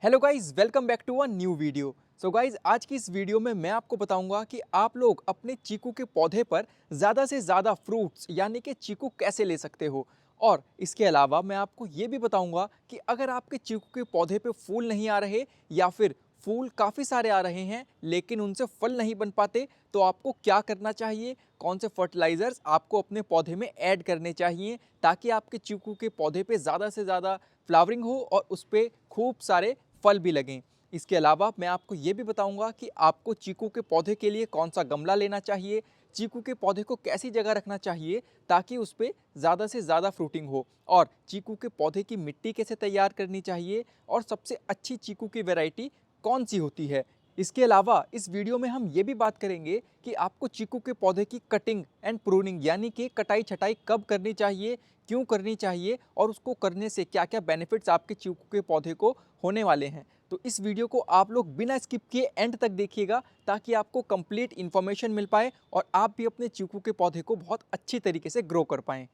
Hello guys, welcome back to a new video. So guys, आज की इस video में मैं आपको बताऊंगा कि आप लोग अपने चीकू के पौधे पर ज़्यादा से ज़्यादा फ्रूट्स यानी कि चीकू कैसे ले सकते हो। और इसके अलावा मैं आपको ये भी बताऊंगा कि अगर आपके चीकू के पौधे पे फूल नहीं आ रहे या फिर फूल काफ़ी सारे आ रहे हैं लेकिन उनसे फल नहीं बन पाते, तो आपको क्या करना चाहिए, कौन से फर्टिलाइज़र्स आपको अपने पौधे में ऐड करने चाहिए ताकि आपके चीकू के पौधे पे ज़्यादा से ज़्यादा फ्लावरिंग हो और उस पर खूब सारे फल भी लगें। इसके अलावा मैं आपको ये भी बताऊंगा कि आपको चीकू के पौधे के लिए कौन सा गमला लेना चाहिए, चीकू के पौधे को कैसी जगह रखना चाहिए ताकि उस पर ज़्यादा से ज़्यादा फ्रूटिंग हो, और चीकू के पौधे की मिट्टी कैसे तैयार करनी चाहिए, और सबसे अच्छी चीकू की वैरायटी कौन सी होती है। इसके अलावा इस वीडियो में हम ये भी बात करेंगे कि आपको चीकू के पौधे की कटिंग एंड प्रूनिंग यानी कि कटाई छटाई कब करनी चाहिए, क्यों करनी चाहिए, और उसको करने से क्या क्या बेनिफिट्स आपके चीकू के पौधे को होने वाले हैं। तो इस वीडियो को आप लोग बिना स्किप किए एंड तक देखिएगा ताकि आपको कंप्लीट इन्फॉर्मेशन मिल पाए और आप भी अपने चीकू के पौधे को बहुत अच्छी तरीके से ग्रो कर पाएं।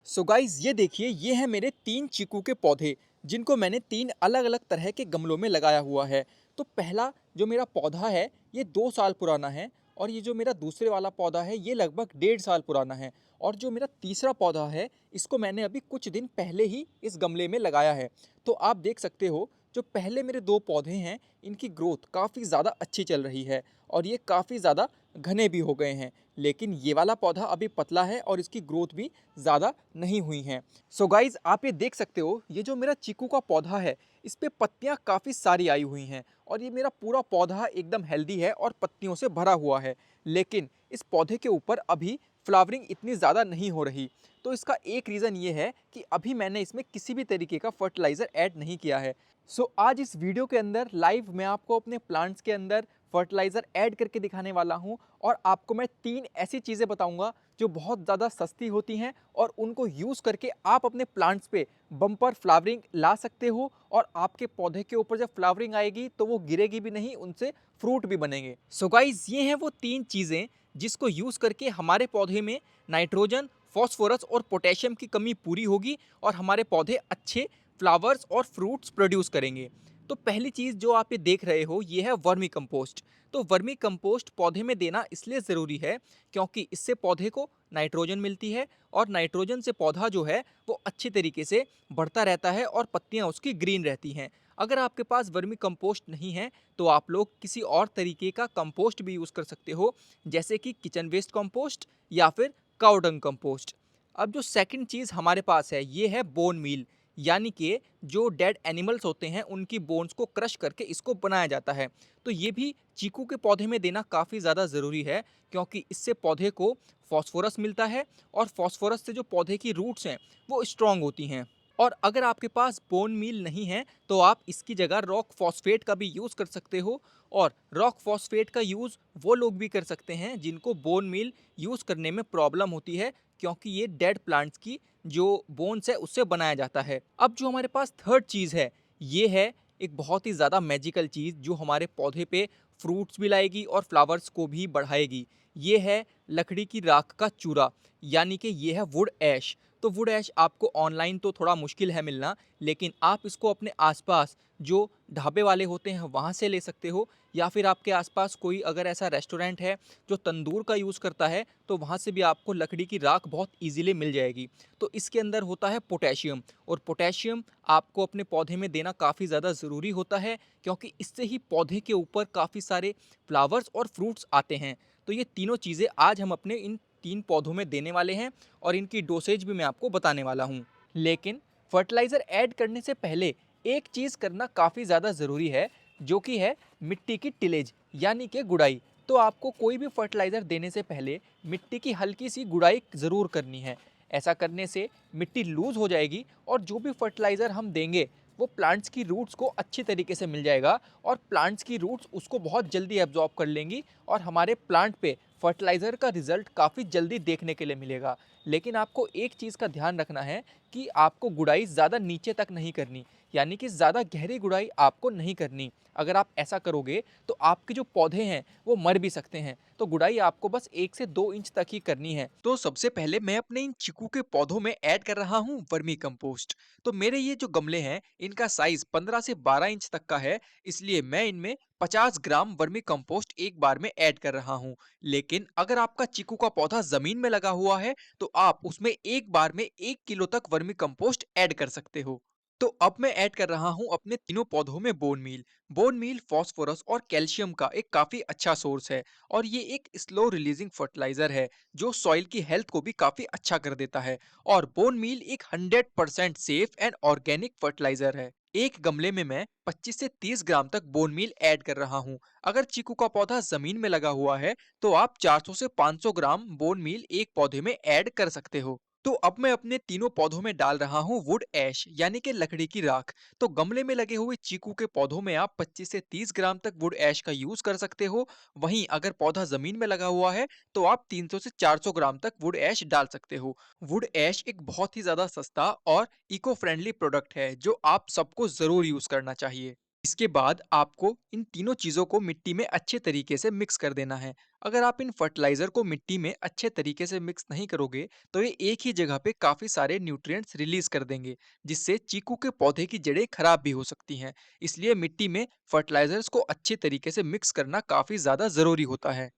सो गाइज, ये देखिए, ये है मेरे 3 चीकू के पौधे जिनको मैंने 3 अलग अलग तरह के गमलों में लगाया हुआ है। तो पहला जो मेरा पौधा है ये 2 साल पुराना है, और ये जो मेरा दूसरे वाला पौधा है ये लगभग 1.5 साल पुराना है, और जो मेरा तीसरा पौधा है इसको मैंने अभी कुछ दिन पहले ही इस गमले में लगाया है। तो आप देख सकते हो, जो पहले मेरे 2 पौधे हैं इनकी ग्रोथ काफ़ी ज़्यादा अच्छी चल रही है और ये काफ़ी ज़्यादा घने भी हो गए हैं। लेकिन ये वाला पौधा अभी पतला है और इसकी ग्रोथ भी ज़्यादा नहीं हुई हैं। सो गाइज, आप ये देख सकते हो, ये जो मेरा चीकू का पौधा है इस पे पत्तियां काफ़ी सारी आई हुई हैं और ये मेरा पूरा पौधा एकदम हेल्दी है और पत्तियों से भरा हुआ है। लेकिन इस पौधे के ऊपर अभी फ्लावरिंग इतनी ज़्यादा नहीं हो रही। तो इसका एक रीज़न ये है कि अभी मैंने इसमें किसी भी तरीके का फर्टिलाइज़र ऐड नहीं किया है। सो आज इस वीडियो के अंदर लाइव मैं आपको अपने प्लांट्स के अंदर फर्टिलाइज़र ऐड करके दिखाने वाला हूँ, और आपको मैं 3 ऐसी चीज़ें बताऊँगा जो बहुत ज़्यादा सस्ती होती हैं और उनको यूज़ करके आप अपने प्लांट्स पे बम्पर फ्लावरिंग ला सकते हो, और आपके पौधे के ऊपर जब फ्लावरिंग आएगी तो वो गिरेगी भी नहीं, उनसे फ्रूट भी बनेंगे। सो गाइज, ये हैं वो 3 चीज़ें जिसको यूज़ करके हमारे पौधे में नाइट्रोजन, फॉस्फोरस और पोटेशियम की कमी पूरी होगी और हमारे पौधे अच्छे फ्लावर्स और फ्रूट्स प्रोड्यूस करेंगे। तो पहली चीज़ जो आप ये देख रहे हो ये है वर्मी कंपोस्ट। तो वर्मी कंपोस्ट पौधे में देना इसलिए ज़रूरी है क्योंकि इससे पौधे को नाइट्रोजन मिलती है, और नाइट्रोजन से पौधा जो है वो अच्छी तरीके से बढ़ता रहता है और पत्तियां उसकी ग्रीन रहती हैं। अगर आपके पास वर्मी कंपोस्ट नहीं है तो आप लोग किसी और तरीके का कंपोस्ट भी यूज़ कर सकते हो, जैसे कि किचन वेस्ट कंपोस्ट या फिर काउ डंग कंपोस्ट। अब जो सेकंड चीज़ हमारे पास है ये है बोन मील, यानी कि जो डेड एनिमल्स होते हैं उनकी बोन्स को क्रश करके इसको बनाया जाता है। तो ये भी चीकू के पौधे में देना काफ़ी ज़्यादा ज़रूरी है क्योंकि इससे पौधे को फॉस्फोरस मिलता है, और फॉस्फोरस से जो पौधे की रूट्स हैं वो स्ट्रांग होती हैं। और अगर आपके पास बोन मील नहीं है तो आप इसकी जगह रॉक फॉस्फेट का भी यूज़ कर सकते हो, और रॉक फॉस्फेट का यूज़ वो लोग भी कर सकते हैं जिनको बोन मील यूज़ करने में प्रॉब्लम होती है, क्योंकि ये डेड प्लांट्स की जो बोन्स है उससे बनाया जाता है। अब जो हमारे पास थर्ड चीज़ है ये है एक बहुत ही ज़्यादा मैजिकल चीज़ जो हमारे पौधे पे फ्रूट्स भी लाएगी और फ्लावर्स को भी बढ़ाएगी। ये है लकड़ी की राख का चूरा, यानी कि ये है वुड ऐश। तो वुड ऐश आपको ऑनलाइन तो थोड़ा मुश्किल है मिलना, लेकिन आप इसको अपने आसपास जो ढाबे वाले होते हैं वहाँ से ले सकते हो, या फिर आपके आसपास कोई अगर ऐसा रेस्टोरेंट है जो तंदूर का यूज़ करता है तो वहाँ से भी आपको लकड़ी की राख बहुत ईजिली मिल जाएगी। तो इसके अंदर होता है पोटेशियम, और पोटेशियम आपको अपने पौधे में देना काफ़ी ज़्यादा ज़रूरी होता है क्योंकि इससे ही पौधे के ऊपर काफ़ी सारे फ्लावर्स और फ्रूट्स आते हैं। तो ये तीनों चीज़ें आज हम अपने इन 3 पौधों में देने वाले हैं, और इनकी डोसेज भी मैं आपको बताने वाला हूँ। लेकिन फर्टिलाइज़र ऐड करने से पहले एक चीज़ करना काफ़ी ज़्यादा ज़रूरी है, जो कि है मिट्टी की टिलेज यानी कि गुड़ाई। तो आपको कोई भी फर्टिलाइज़र देने से पहले मिट्टी की हल्की सी गुड़ाई ज़रूर करनी है। ऐसा करने से मिट्टी लूज़ हो जाएगी और जो भी फर्टिलाइज़र हम देंगे वो प्लांट्स की रूट्स को अच्छी तरीके से मिल जाएगा, और प्लांट्स की रूट्स उसको बहुत जल्दी एब्जॉर्ब कर लेंगी और हमारे प्लांट पे फर्टिलाइज़र का रिजल्ट काफ़ी जल्दी देखने के लिए मिलेगा। लेकिन आपको एक चीज़ का ध्यान रखना है कि आपको गुड़ाई ज़्यादा नीचे तक नहीं करनी, यानी कि ज़्यादा गहरी गुड़ाई आपको नहीं करनी। अगर आप ऐसा करोगे तो आपके जो पौधे हैं वो मर भी सकते हैं। तो गुड़ाई आपको बस 1 से 2 इंच तक ही करनी है। तो सबसे पहले मैं अपने इन चीकू के पौधों में ऐड कर रहा हूँ वर्मी कंपोस्ट। तो मेरे ये जो गमले हैं इनका साइज 15 से 12 इंच तक का है, इसलिए मैं इनमें 50 ग्राम वर्मी कंपोस्ट एक बार में ऐड कर रहा हूँ। लेकिन अगर आपका चीकू का पौधा जमीन में लगा हुआ है तो आप उसमें एक बार में 1 किलो तक वर्मी कंपोस्ट ऐड कर सकते हो। तो अब मैं ऐड कर रहा हूँ अपने तीनों पौधों में bone meal. Bone meal phosphorus और कैल्शियम का एक काफी अच्छा सोर्स है और ये एक स्लो रिलीजिंग फर्टिलाइजर है जो सॉइल की हेल्थ को भी काफी अच्छा कर देता है। और बोन मील एक 100% सेफ एंड ऑर्गेनिक फर्टिलाइजर है। एक गमले में मैं 25 से 30 ग्राम तक बोन मील ऐड कर रहा हूँ। अगर चीकू का पौधा जमीन में लगा हुआ है तो आप 400 से 500 ग्राम बोन मील एक पौधे में ऐड कर सकते हो। तो अब मैं अपने तीनों पौधों में डाल रहा हूँ वुड ऐश यानी कि लकड़ी की राख। तो गमले में लगे हुए चीकू के पौधों में आप 25 से 30 ग्राम तक वुड ऐश का यूज कर सकते हो। वहीं अगर पौधा जमीन में लगा हुआ है तो आप 300 से 400 ग्राम तक वुड ऐश डाल सकते हो। वुड ऐश एक बहुत ही ज्यादा सस्ता और इको फ्रेंडली प्रोडक्ट है जो आप सबको जरूर यूज करना चाहिए। इसके बाद आपको इन तीनों चीजों को मिट्टी में अच्छे तरीके से मिक्स कर देना है। अगर आप इन फर्टिलाइजर को मिट्टी में अच्छे तरीके से मिक्स नहीं करोगे तो ये एक ही जगह पे काफी सारे न्यूट्रिएंट्स रिलीज कर देंगे, जिससे चीकू के पौधे की जड़ें खराब भी हो सकती हैं। इसलिए मिट्टी में फर्टिलाइजर्स को अच्छे तरीके से मिक्स करना काफी ज्यादा जरूरी होता है।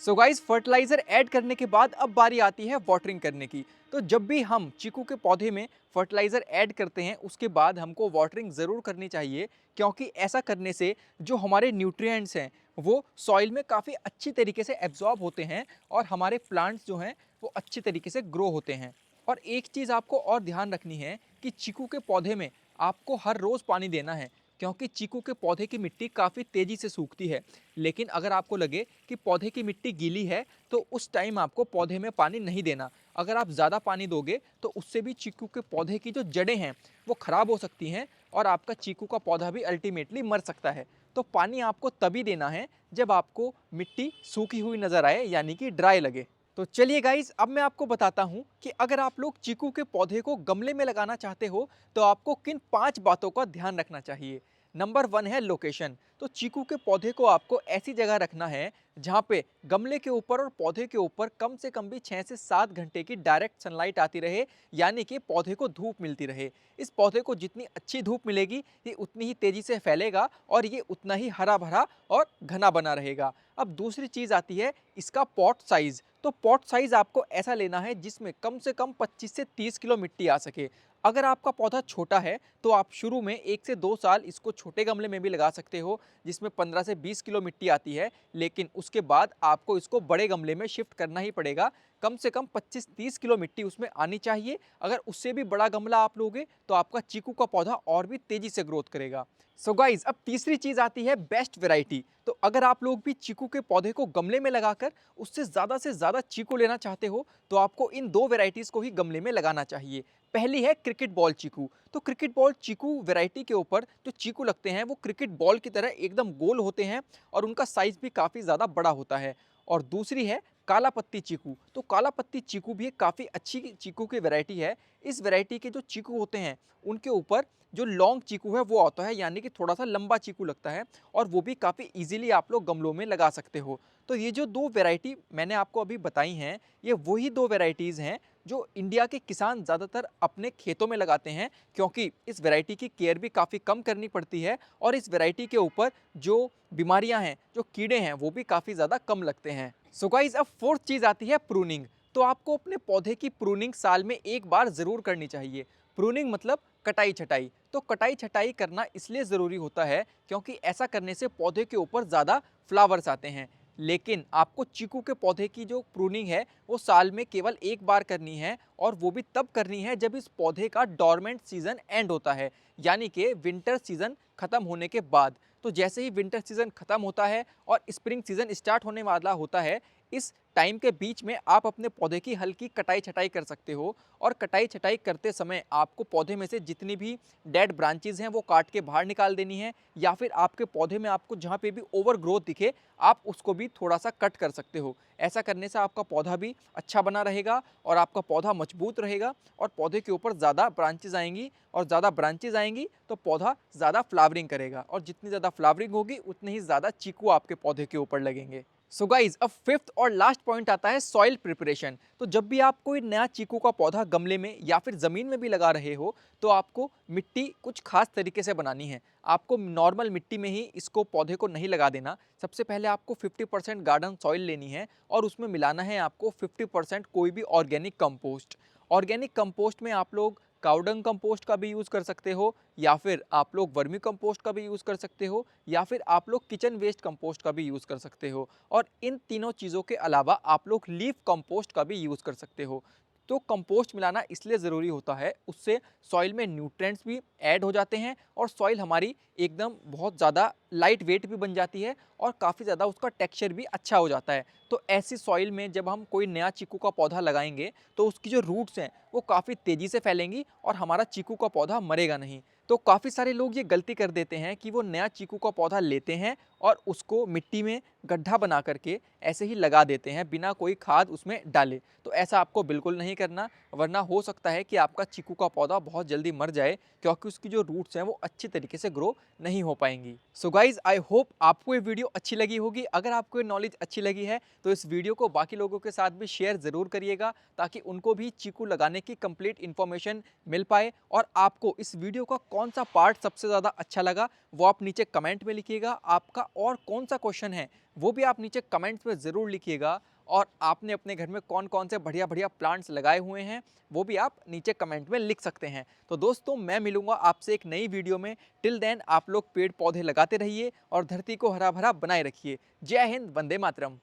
सो गाइस, फर्टिलाइजर ऐड करने के बाद अब बारी आती है वाटरिंग करने की। तो जब भी हम चीकू के पौधे में फर्टिलाइजर ऐड करते हैं उसके बाद हमको वाटरिंग ज़रूर करनी चाहिए, क्योंकि ऐसा करने से जो हमारे न्यूट्रिएंट्स हैं वो सॉइल में काफ़ी अच्छी तरीके से एब्जॉर्ब होते हैं और हमारे प्लांट्स जो हैं वो अच्छी तरीके से ग्रो होते हैं। और एक चीज़ आपको और ध्यान रखनी है कि चीकू के पौधे में आपको हर रोज़ पानी देना है, क्योंकि चीकू के पौधे की मिट्टी काफ़ी तेज़ी से सूखती है। लेकिन अगर आपको लगे कि पौधे की मिट्टी गीली है तो उस टाइम आपको पौधे में पानी नहीं देना। अगर आप ज़्यादा पानी दोगे तो उससे भी चीकू के पौधे की जो जड़ें हैं वो ख़राब हो सकती हैं और आपका चीकू का पौधा भी अल्टीमेटली मर सकता है। तो पानी आपको तभी देना है जब आपको मिट्टी सूखी हुई नज़र आए, यानी कि ड्राई लगे। तो चलिए गाइज, अब मैं आपको बताता हूँ कि अगर आप लोग चीकू के पौधे को गमले में लगाना चाहते हो तो आपको किन 5 बातों का ध्यान रखना चाहिए। नंबर 1 है लोकेशन। तो चीकू के पौधे को आपको ऐसी जगह रखना है जहाँ पे गमले के ऊपर और पौधे के ऊपर कम से कम भी 6 से 7 घंटे की डायरेक्ट सनलाइट आती रहे, यानी कि पौधे को धूप मिलती रहे। इस पौधे को जितनी अच्छी धूप मिलेगी ये उतनी ही तेजी से फैलेगा और ये उतना ही हरा भरा और घना बना रहेगा। अब दूसरी चीज़ आती है इसका पॉट साइज़। तो पॉट साइज़ आपको ऐसा लेना है जिसमें कम से कम 25 से 30 किलो मिट्टी आ सके। अगर आपका पौधा छोटा है तो आप शुरू में 1 से 2 साल इसको छोटे गमले में भी लगा सकते हो जिसमें 15 से 20 किलो मिट्टी आती है, लेकिन उसके बाद आपको इसको बड़े गमले में शिफ्ट करना ही पड़ेगा। कम से कम 25-30 किलो मिट्टी उसमें आनी चाहिए। अगर उससे भी बड़ा गमला आप लोगे तो आपका चीकू का पौधा और भी तेजी से ग्रोथ करेगा। सो गाइज, अब तीसरी चीज आती है बेस्ट वैरायटी। तो अगर आप लोग भी चीकू के पौधे को गमले में लगाकर उससे ज़्यादा चीकू लेना चाहते हो तो आपको इन 2 वैरायटीज़ को ही गमले में लगाना चाहिए। पहली है क्रिकेट बॉल चीकू। तो क्रिकेट बॉल चीकू वैरायटी के ऊपर जो चीकू लगते हैं वो क्रिकेट बॉल की तरह एकदम गोल होते हैं और उनका साइज भी काफ़ी ज़्यादा बड़ा होता है। और दूसरी है काला पत्ती चीकू। तो काला पत्ती चीकू भी एक काफ़ी अच्छी चीकू की वैरायटी है। इस वैरायटी के जो चीकू होते हैं उनके ऊपर जो लॉन्ग चीकू है वो आता है, यानी कि थोड़ा सा लंबा चीकू लगता है और वो भी काफ़ी इजीली आप लोग गमलों में लगा सकते हो। तो ये जो 2 वैरायटी मैंने आपको अभी बताई हैं ये वही 2 वैरायटीज़ हैं जो इंडिया के किसान ज़्यादातर अपने खेतों में लगाते हैं, क्योंकि इस वैरायटी की केयर भी काफ़ी कम करनी पड़ती है और इस वैरायटी के ऊपर जो बीमारियां हैं, जो कीड़े हैं, वो भी काफ़ी ज़्यादा कम लगते हैं। सो गाइस, अब फोर्थ चीज़ आती है प्रूनिंग। तो आपको अपने पौधे की प्रूनिंग साल में एक बार ज़रूर करनी चाहिए। प्रूनिंग मतलब कटाई छटाई। तो कटाई छटाई करना इसलिए ज़रूरी होता है क्योंकि ऐसा करने से पौधे के ऊपर ज़्यादा फ्लावर्स आते हैं। लेकिन आपको चीकू के पौधे की जो प्रूनिंग है वो साल में केवल एक बार करनी है और वो भी तब करनी है जब इस पौधे का डॉर्मेंट सीजन एंड होता है, यानी कि विंटर सीजन खत्म होने के बाद। तो जैसे ही विंटर सीजन खत्म होता है और स्प्रिंग सीजन स्टार्ट होने वाला होता है, इस टाइम के बीच में आप अपने पौधे की हल्की कटाई छटाई कर सकते हो और कटाई छटाई करते समय आपको पौधे में से जितनी भी डेड ब्रांचेज हैं वो काट के बाहर निकाल देनी है, या फिर आपके पौधे में आपको जहाँ पे भी ओवर ग्रोथ दिखे आप उसको भी थोड़ा सा कट कर सकते हो। ऐसा करने से आपका पौधा भी अच्छा बना रहेगा और आपका पौधा मजबूत रहेगा और पौधे के ऊपर ज़्यादा ब्रांचेज आएंगी, और ज़्यादा ब्रांचेज आएंगी तो पौधा ज़्यादा फ्लावरिंग करेगा, और जितनी ज़्यादा फ्लावरिंग होगी उतने ही ज़्यादा चीकू आपके पौधे के ऊपर लगेंगे। सो गाइज, अब फिफ्थ और लास्ट पॉइंट आता है सॉइल प्रिपरेशन। तो जब भी आप कोई नया चीकू का पौधा गमले में या फिर ज़मीन में भी लगा रहे हो तो आपको मिट्टी कुछ खास तरीके से बनानी है। आपको नॉर्मल मिट्टी में ही इसको पौधे को नहीं लगा देना। सबसे पहले आपको 50% गार्डन सॉइल लेनी है और उसमें मिलाना है आपको 50% कोई भी ऑर्गेनिक कंपोस्ट। ऑर्गेनिक कंपोस्ट में आप लोग काउडंग कंपोस्ट का भी यूज़ कर सकते हो, या फिर आप लोग वर्मी कंपोस्ट का भी यूज़ कर सकते हो, या फिर आप लोग किचन वेस्ट कंपोस्ट का भी यूज़ कर सकते हो, और इन तीनों चीज़ों के अलावा आप लोग लीफ कंपोस्ट का भी यूज़ कर सकते हो। तो कंपोस्ट मिलाना इसलिए ज़रूरी होता है, उससे सॉइल में न्यूट्रिएंट्स भी ऐड हो जाते हैं और सॉइल हमारी एकदम बहुत ज़्यादा लाइट वेट भी बन जाती है और काफ़ी ज़्यादा उसका टेक्सचर भी अच्छा हो जाता है। तो ऐसी सॉइल में जब हम कोई नया चीकू का पौधा लगाएंगे तो उसकी जो रूट्स हैं वो काफ़ी तेज़ी से फैलेंगी और हमारा चीकू का पौधा मरेगा नहीं। तो काफ़ी सारे लोग ये गलती कर देते हैं कि वो नया चीकू का पौधा लेते हैं और उसको मिट्टी में गड्ढा बना करके ऐसे ही लगा देते हैं बिना कोई खाद उसमें डाले। तो ऐसा आपको बिल्कुल नहीं करना, वरना हो सकता है कि आपका चीकू का पौधा बहुत जल्दी मर जाए, क्योंकि उसकी जो रूट्स हैं वो अच्छी तरीके से ग्रो नहीं हो पाएंगी। सो गाइज, आई होप आपको ये वीडियो अच्छी लगी होगी। अगर आपको ये नॉलेज अच्छी लगी है तो इस वीडियो को बाकी लोगों के साथ भी शेयर ज़रूर करिएगा, ताकि उनको भी चीकू लगाने की कंप्लीट इन्फॉर्मेशन मिल पाए। और आपको इस वीडियो का कौन सा पार्ट सबसे ज़्यादा अच्छा लगा वो आप नीचे कमेंट में लिखिएगा। आपका और कौन सा क्वेश्चन है वो भी आप नीचे कमेंट्स में ज़रूर लिखिएगा। और आपने अपने घर में कौन कौन से बढ़िया बढ़िया प्लांट्स लगाए हुए हैं वो भी आप नीचे कमेंट में लिख सकते हैं। तो दोस्तों, मैं मिलूंगा आपसे एक नई वीडियो में। टिल देन आप लोग पेड़ पौधे लगाते रहिए और धरती को हरा भरा बनाए रखिए। जय हिंद, वंदे मातरम।